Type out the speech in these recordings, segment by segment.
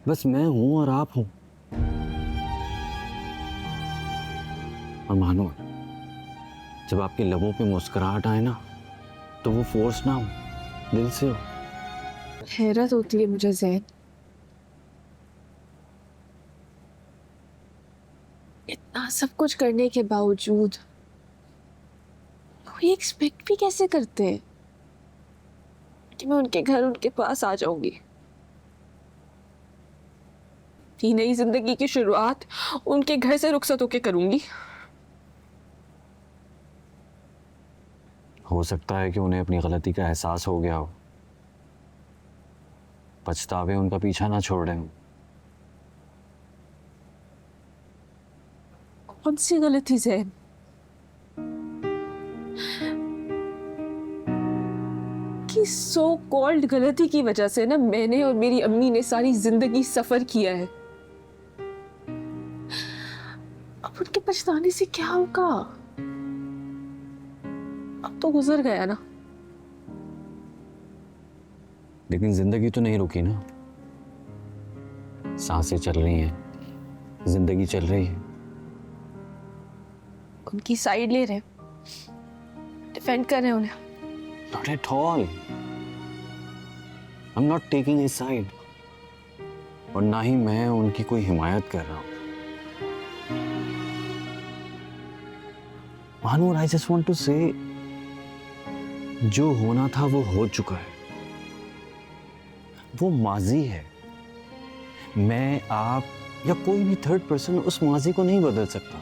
बस मैं हूं और आप हो। और मानो, जब आपके लबों पे मुस्कुराहट आए ना, तो वो फोर्स ना हो, दिल से हो। हैरत होती है मुझे ज़ैन, इतना सब कुछ करने के बावजूद कोई एक्सपेक्ट भी कैसे करते हैं कि मैं उनके घर उनके पास आ जाऊंगी। ये नई जिंदगी की शुरुआत उनके घर से रुखसत होके करूंगी। हो सकता है कि उन्हें अपनी गलती का एहसास हो गया हो, पछतावे उनका पीछा ना छोड़ रहे हो। कौन सी गलती ज़ैन? कि सो कॉल्ड गलती की वजह से ना मैंने और मेरी अम्मी ने सारी जिंदगी सफर किया है। अब उनके पछताने से क्या होगा? अब तो गुजर गया ना। लेकिन जिंदगी तो नहीं रुकी ना, सांसें चल रही हैं, जिंदगी चल रही है। उनकी साइड ले रहे, डिफेंड कर रहे हैं उन्हें। Not at all. I'm not taking his side. और ना ही मैं उनकी कोई हिमायत कर रहा हूं। Manur, I just want to say, जो होना था वो हो चुका है, वो माजी है। मैं, आप या कोई भी थर्ड पर्सन उस माजी को नहीं बदल सकता,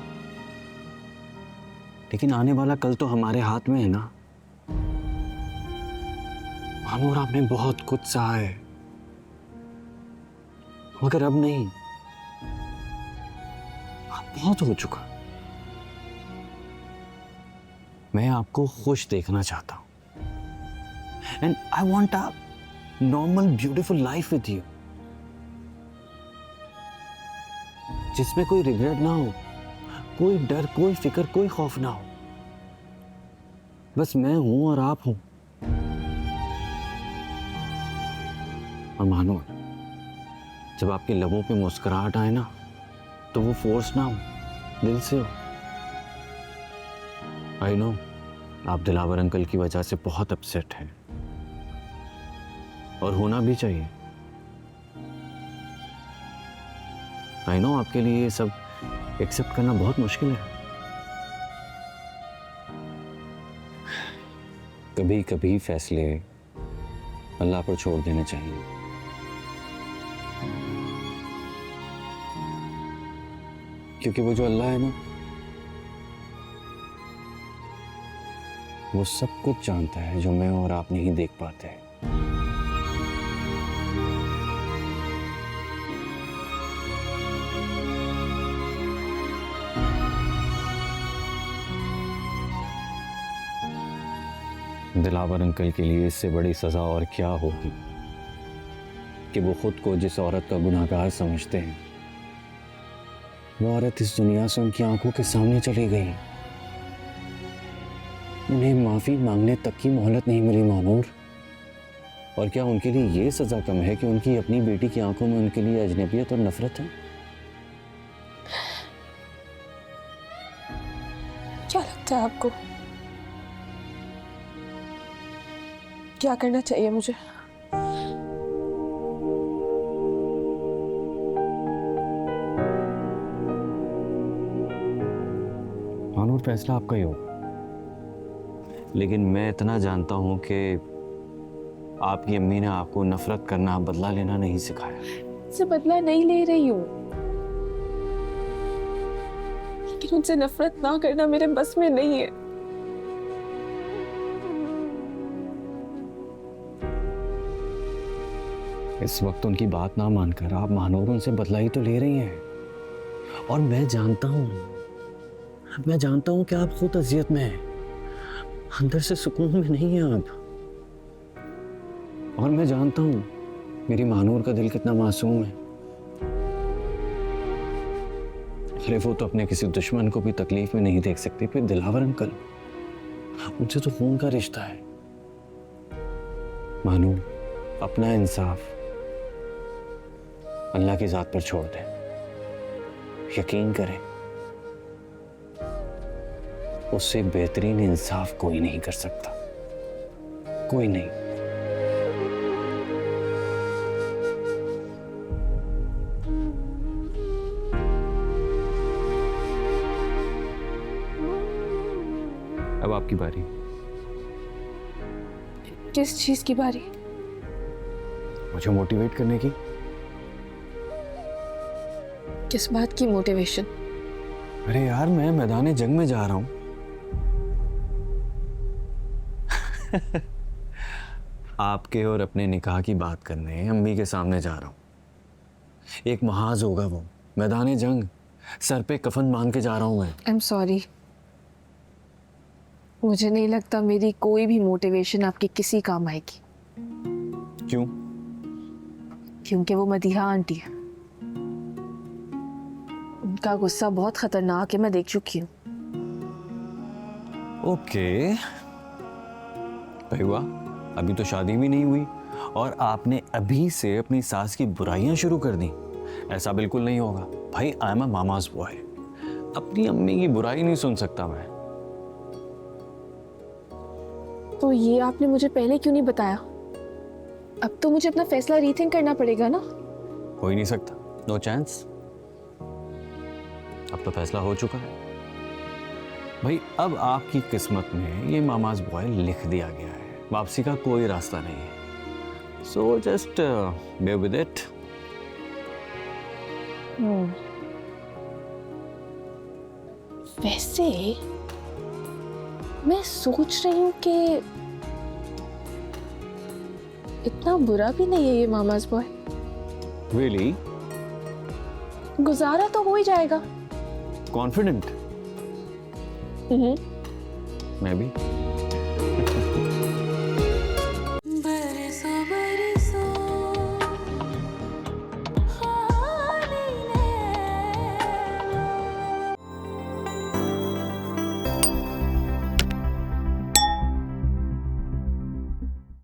लेकिन आने वाला कल तो हमारे हाथ में है ना। मानूर, आपने बहुत कुछ सहा है, मगर अब नहीं, अब बहुत हो चुका। मैं आपको खुश देखना चाहता हूं, and I want a normal beautiful life with you, जिसमें कोई रिग्रेट ना हो, कोई डर, कोई फिक्र, कोई खौफ ना हो। बस मैं हूं और आप हो। और मानो, जब आपके लबों पे मुस्कुराहट आए ना, तो वो फोर्स ना हो, दिल से हो। आई नो, आप दिलावर अंकल की वजह से बहुत अपसेट हैं, और होना भी चाहिए। आई नो, आपके लिए ये सब एक्सेप्ट करना बहुत मुश्किल है। कभी कभी फैसले अल्लाह पर छोड़ देने चाहिए। क्योंकि वो जो अल्लाह है ना, वो सब कुछ जानता है जो मैं और आप नहीं देख पाते। दिलावर अंकल के लिए इससे बड़ी सजा और क्या होगी कि वो खुद को जिस औरत का गुनाहगार समझते हैं, वो औरत इस दुनिया से उनकी आंखों के सामने चली गई। उन्हें माफी मांगने तक की मोहलत नहीं मिली मानूर। और क्या उनके लिए ये सजा कम है कि उनकी अपनी बेटी की आंखों में उनके लिए अजनबियत और नफरत है? क्या लगता है आपको, क्या करना चाहिए मुझे? मानूर, फैसला आपका ही होगा, लेकिन मैं इतना जानता हूं कि आपकी अम्मी ने आपको नफरत करना, बदला लेना नहीं सिखाया। से बदला नहीं ले रही हूँ, लेकिन उनसे नफरत ना करना मेरे बस में नहीं है। इस वक्त उनकी बात ना मानकर आप मानूर उनसे बदला ही तो ले रही हैं। और मैं जानता हूं कि आप खुद अजियत में हैं, अंदर से सुकून में नहीं हैं आप। और मैं जानता हूं मेरी मानूर का दिल कितना मासूम है। अरे वो तो अपने किसी दुश्मन को भी तकलीफ में नहीं देख सकती, फिर दिलावर अंकल, उनसे तो खून का रिश्ता है। मानूर, अपना इंसाफ, अल्लाह की ज़ात पर छोड़ दें। यकीन करें, उससे बेहतरीन इंसाफ कोई नहीं कर सकता, कोई नहीं। अब आपकी बारी। किस चीज की बारी? मुझे मोटिवेट करने की। किस बात की मोटिवेशन? अरे यार, मैं मैदान जंग में जा रहा हूं। आपके और अपने निकाह की बात करने अम्मी के सामने जा रहा हूं। एक महाज होगा वो, मैदान जंग, सर पे कफन बांध के जा रहा हूं मैं। आई एम सॉरी, मुझे नहीं लगता मेरी कोई भी मोटिवेशन आपकी किसी काम आएगी। क्यों? क्योंकि वो मदीहा आंटी है। उनका गुस्सा बहुत खतरनाक है, मैं देख चुकी हूँ। ओके भाई, वाह, अभी तो शादी भी नहीं हुई और आपने अभी से अपनी सास की बुराइयां शुरू कर दी। ऐसा बिल्कुल नहीं होगा भाई। I am a mama's boy, अपनी अम्मी की बुराई नहीं सुन सकता मैं। तो ये आपने मुझे पहले क्यों नहीं बताया? अब तो मुझे अपना फैसला रीथिंक करना पड़ेगा ना। हो ही नहीं सकता, नो चांस। अब तो फैसला हो चुका है भाई। अब आपकी किस्मत में ये मामाज बॉय लिख दिया गया है, वापसी का कोई रास्ता नहीं है। So just bear with it. वैसे मैं सोच रही हूँ कि इतना बुरा भी नहीं है ये मामाज बॉय। रियली? गुजारा तो हो ही जाएगा। कॉन्फिडेंट? मैं भी।